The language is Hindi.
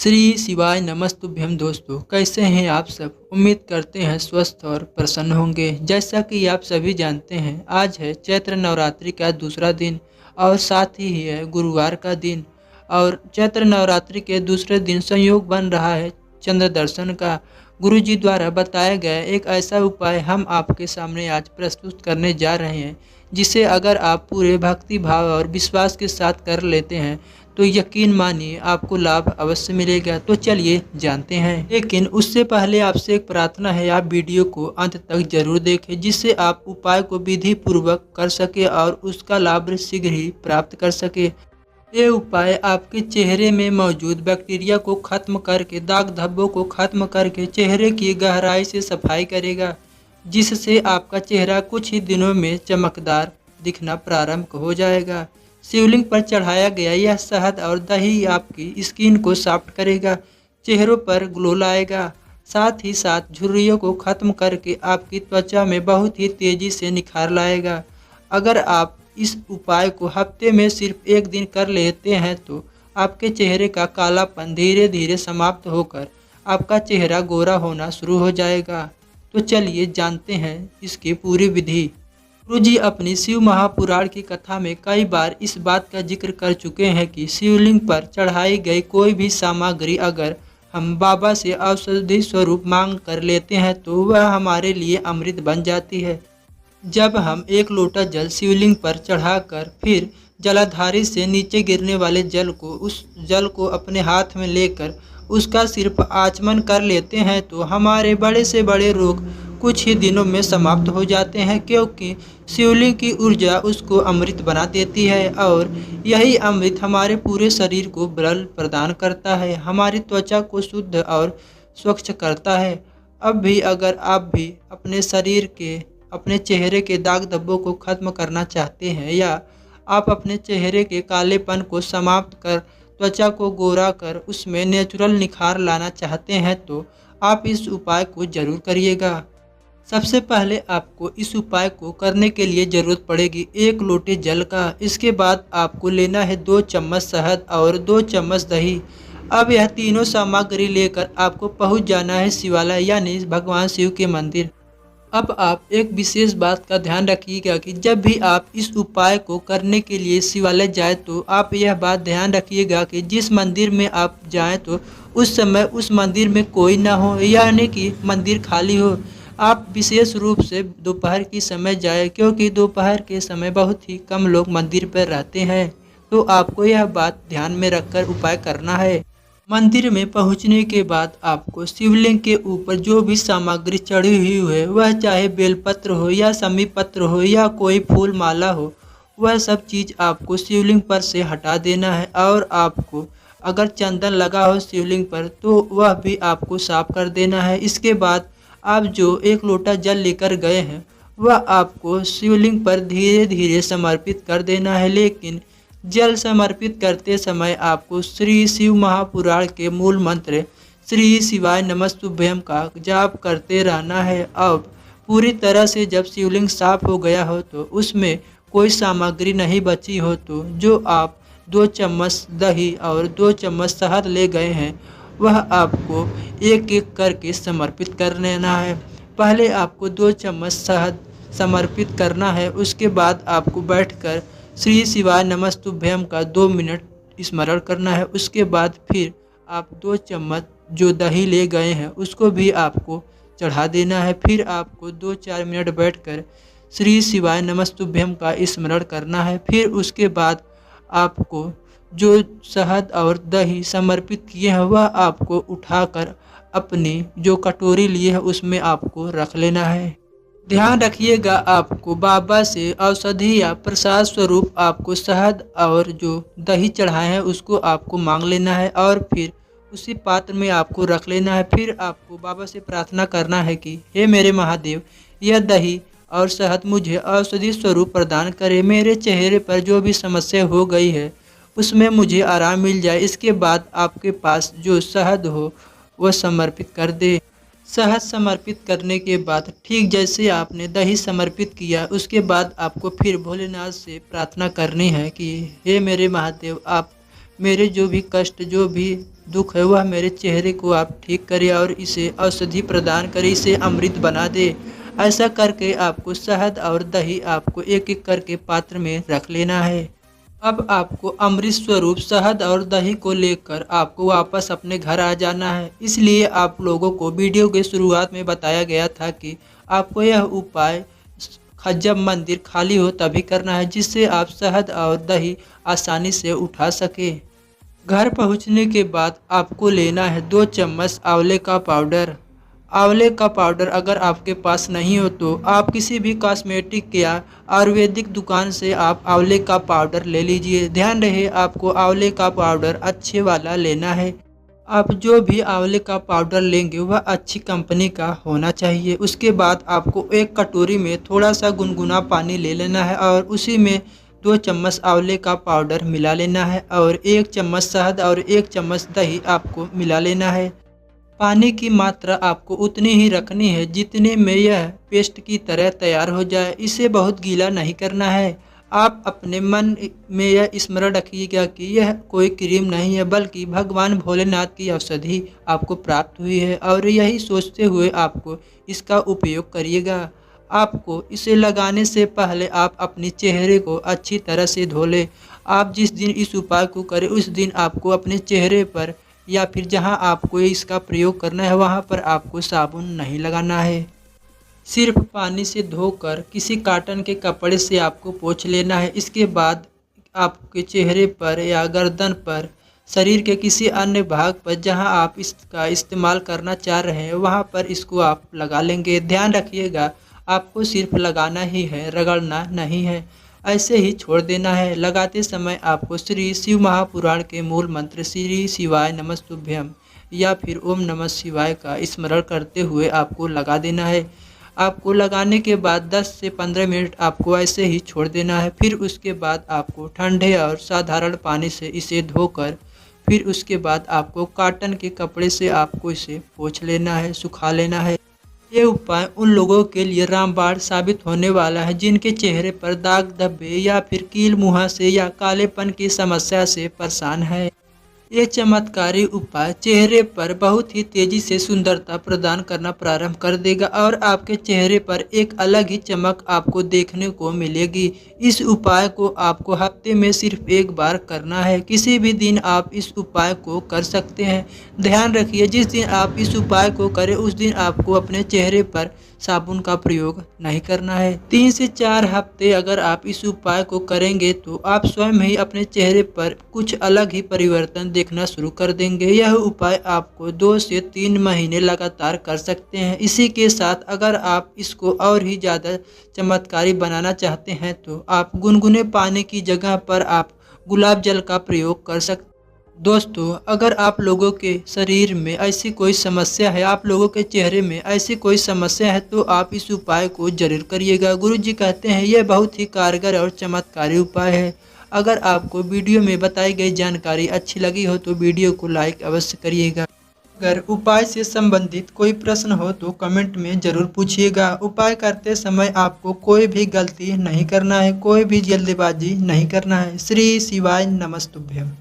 श्री शिवाय नमस्तुभ्यम। दोस्तों, कैसे हैं आप सब? उम्मीद करते हैं स्वस्थ और प्रसन्न होंगे। जैसा कि आप सभी जानते हैं, आज है चैत्र नवरात्रि का दूसरा दिन और साथ ही है गुरुवार का दिन। और चैत्र नवरात्रि के दूसरे दिन संयोग बन रहा है चंद्र दर्शन का। गुरु जी द्वारा बताया गया एक ऐसा उपाय हम आपके सामने आज प्रस्तुत करने जा रहे हैं, जिसे अगर आप पूरे भक्ति भाव और विश्वास के साथ कर लेते हैं तो यकीन मानिए आपको लाभ अवश्य मिलेगा। तो चलिए जानते हैं, लेकिन उससे पहले आपसे एक प्रार्थना है, आप वीडियो को अंत तक जरूर देखें, जिससे आप उपाय को विधि पूर्वक कर सके और उसका लाभ शीघ्र ही प्राप्त कर सके। ये उपाय आपके चेहरे में मौजूद बैक्टीरिया को खत्म करके, दाग धब्बों को खत्म करके चेहरे की गहराई से सफाई करेगा, जिससे आपका चेहरा कुछ ही दिनों में चमकदार दिखना प्रारंभ हो जाएगा। शिवलिंग पर चढ़ाया गया यह शहद और दही आपकी स्किन को सॉफ्ट करेगा, चेहरों पर ग्लो लाएगा, साथ ही साथ झुर्रियों को खत्म करके आपकी त्वचा में बहुत ही तेजी से निखार लाएगा। अगर आप इस उपाय को हफ्ते में सिर्फ एक दिन कर लेते हैं तो आपके चेहरे का कालापन धीरे धीरे समाप्त होकर आपका चेहरा गोरा होना शुरू हो जाएगा। तो चलिए जानते हैं इसकी पूरी विधि। गुरु जी अपनी शिव महापुराण की कथा में कई बार इस बात का जिक्र कर चुके हैं कि शिवलिंग पर चढ़ाई गई कोई भी सामग्री अगर हम बाबा से औषधि स्वरूप मांग कर लेते हैं तो वह हमारे लिए अमृत बन जाती है। जब हम एक लोटा जल शिवलिंग पर चढ़ाकर फिर जलाधारी से नीचे गिरने वाले उस जल को अपने हाथ में लेकर उसका सिर्फ आचमन कर लेते हैं तो हमारे बड़े से बड़े रोग कुछ ही दिनों में समाप्त हो जाते हैं, क्योंकि शिवलिंग की ऊर्जा उसको अमृत बना देती है और यही अमृत हमारे पूरे शरीर को बल प्रदान करता है, हमारी त्वचा को शुद्ध और स्वच्छ करता है। अब भी अगर आप भी अपने चेहरे के दाग धब्बों को खत्म करना चाहते हैं, या आप अपने चेहरे के कालेपन को समाप्त कर त्वचा को गोरा कर उसमें नेचुरल निखार लाना चाहते हैं, तो आप इस उपाय को जरूर करिएगा। सबसे पहले आपको इस उपाय को करने के लिए ज़रूरत पड़ेगी एक लोटे जल का। इसके बाद आपको लेना है 2 चम्मच शहद और 2 चम्मच दही। अब यह तीनों सामग्री लेकर आपको पहुंच जाना है शिवालय यानी भगवान शिव के मंदिर। अब आप एक विशेष बात का ध्यान रखिएगा कि जब भी आप इस उपाय को करने के लिए शिवालय जाए तो आप यह बात ध्यान रखिएगा कि जिस मंदिर में आप जाएं तो उस समय उस मंदिर में कोई ना हो, यानी कि मंदिर खाली हो। आप विशेष रूप से दोपहर की समय जाएं, क्योंकि दोपहर के समय बहुत ही कम लोग मंदिर पर रहते हैं। तो आपको यह बात ध्यान में रखकर उपाय करना है। मंदिर में पहुंचने के बाद आपको शिवलिंग के ऊपर जो भी सामग्री चढ़ी हुई है, वह चाहे बेलपत्र हो या समी पत्र हो या कोई फूल माला हो, वह सब चीज़ आपको शिवलिंग पर से हटा देना है। और आपको अगर चंदन लगा हो शिवलिंग पर तो वह भी आपको साफ कर देना है। इसके बाद आप जो एक लोटा जल लेकर गए हैं वह आपको शिवलिंग पर धीरे धीरे समर्पित कर देना है, लेकिन जल समर्पित करते समय आपको श्री शिव महापुराण के मूल मंत्र श्री शिवाय नमस्तुभ्यम का जाप करते रहना है। अब पूरी तरह से जब शिवलिंग साफ हो गया हो तो उसमें कोई सामग्री नहीं बची हो तो जो आप 2 चम्मच दही और 2 चम्मच शहद ले गए हैं वह आपको एक एक करके समर्पित कर लेना है। पहले आपको 2 चम्मच शहद समर्पित करना है, उसके बाद आपको बैठकर श्री शिवाय नमस्तुभ्यम का 2 मिनट स्मरण करना है। उसके बाद फिर आप 2 चम्मच जो दही ले गए हैं उसको भी आपको चढ़ा देना है। फिर आपको 2-4 मिनट बैठकर श्री शिवाय नमस्तुभ्यम का स्मरण करना है। फिर उसके बाद आपको जो शहद और दही समर्पित किए हैं वह आपको उठाकर अपनी जो कटोरी लिए है उसमें आपको रख लेना है। ध्यान रखिएगा, आपको बाबा से औषधि या प्रसाद स्वरूप आपको शहद और जो दही चढ़ाए हैं उसको आपको मांग लेना है और फिर उसी पात्र में आपको रख लेना है। फिर आपको बाबा से प्रार्थना करना है कि हे मेरे महादेव, यह दही और शहद मुझे औषधि स्वरूप प्रदान करे, मेरे चेहरे पर जो भी समस्या हो गई है उसमें मुझे आराम मिल जाए। इसके बाद आपके पास जो शहद हो वह समर्पित कर दे। शहद समर्पित करने के बाद ठीक जैसे आपने दही समर्पित किया, उसके बाद आपको फिर भोलेनाथ से प्रार्थना करनी है कि हे मेरे महादेव, आप मेरे जो भी कष्ट, जो भी दुख है वह मेरे चेहरे को आप ठीक करें और इसे औषधि प्रदान करें, इसे अमृत बना दे। ऐसा करके आपको शहद और दही आपको एक एक करके पात्र में रख लेना है। अब आपको अमृत स्वरूप शहद और दही को लेकर आपको वापस अपने घर आ जाना है। इसलिए आप लोगों को वीडियो के शुरुआत में बताया गया था कि आपको यह उपाय जब मंदिर खाली हो तभी करना है, जिससे आप शहद और दही आसानी से उठा सके। घर पहुंचने के बाद आपको लेना है 2 चम्मच आंवले का पाउडर। आंवले का पाउडर अगर आपके पास नहीं हो तो आप किसी भी कॉस्मेटिक या आयुर्वेदिक दुकान से आप आंवले का पाउडर ले लीजिए। ध्यान रहे आपको आंवले का पाउडर अच्छे वाला लेना है। आप जो भी आंवले का पाउडर लेंगे वह अच्छी कंपनी का होना चाहिए। उसके बाद आपको एक कटोरी में थोड़ा सा गुनगुना पानी ले लेना है और उसी में 2 चम्मच आंवले का पाउडर मिला लेना है और 1 चम्मच शहद और 1 चम्मच दही आपको मिला लेना है। पानी की मात्रा आपको उतनी ही रखनी है जितने में यह पेस्ट की तरह तैयार हो जाए। इसे बहुत गीला नहीं करना है। आप अपने मन में यह स्मरण रखिएगा कि यह कोई क्रीम नहीं है, बल्कि भगवान भोलेनाथ की औषधि आपको प्राप्त हुई है और यही सोचते हुए आपको इसका उपयोग करिएगा। आपको इसे लगाने से पहले आप अपने चेहरे को अच्छी तरह से धो लें। आप जिस दिन इस उपाय को करें उस दिन आपको अपने चेहरे पर या फिर जहां आपको इसका प्रयोग करना है वहां पर आपको साबुन नहीं लगाना है। सिर्फ पानी से धोकर किसी कॉटन के कपड़े से आपको पोंछ लेना है। इसके बाद आपके चेहरे पर या गर्दन पर, शरीर के किसी अन्य भाग पर जहां आप इसका इस्तेमाल करना चाह रहे हैं वहां पर इसको आप लगा लेंगे। ध्यान रखिएगा आपको सिर्फ लगाना ही है, रगड़ना नहीं है। ऐसे ही छोड़ देना है। लगाते समय आपको श्री शिव महापुराण के मूल मंत्र श्री शिवाय नमस्तुभ्यम या फिर ओम नमः शिवाय का स्मरण करते हुए आपको लगा देना है। आपको लगाने के बाद 10 से 15 मिनट आपको ऐसे ही छोड़ देना है। फिर उसके बाद आपको ठंडे और साधारण पानी से इसे धोकर फिर उसके बाद आपको कॉटन के कपड़े से आपको इसे पोंछ लेना है, सुखा लेना है। ये उपाय उन लोगों के लिए रामबाण साबित होने वाला है जिनके चेहरे पर दाग धब्बे या फिर कील मुहासे या कालेपन की समस्या से परेशान है। ये चमत्कारी उपाय चेहरे पर बहुत ही तेजी से सुंदरता प्रदान करना प्रारंभ कर देगा और आपके चेहरे पर एक अलग ही चमक आपको देखने को मिलेगी। इस उपाय को आपको हफ्ते में सिर्फ एक बार करना है। किसी भी दिन आप इस उपाय को कर सकते हैं। ध्यान रखिए जिस दिन आप इस उपाय को करें उस दिन आपको अपने चेहरे पर साबुन का प्रयोग नहीं करना है। 3 से 4 हफ्ते अगर आप इस उपाय को करेंगे तो आप स्वयं ही अपने चेहरे पर कुछ अलग ही परिवर्तन देखना शुरू कर देंगे। यह उपाय आपको 2 से 3 महीने लगातार कर सकते हैं। इसी के साथ अगर आप इसको और ही ज़्यादा चमत्कारी बनाना चाहते हैं तो आप गुनगुने पानी की जगह पर आप गुलाब जल का प्रयोग कर सकते हैं। दोस्तों, अगर आप लोगों के शरीर में ऐसी कोई समस्या है, आप लोगों के चेहरे में ऐसी कोई समस्या है तो आप इस उपाय को जरूर करिएगा। गुरुजी कहते हैं यह बहुत ही कारगर और चमत्कारी उपाय है। अगर आपको वीडियो में बताई गई जानकारी अच्छी लगी हो तो वीडियो को लाइक अवश्य करिएगा। अगर उपाय से संबंधित कोई प्रश्न हो तो कमेंट में ज़रूर पूछिएगा। उपाय करते समय आपको कोई भी गलती नहीं करना है, कोई भी जल्दबाजी नहीं करना है। श्री शिवाय नमस्तुभ्यम।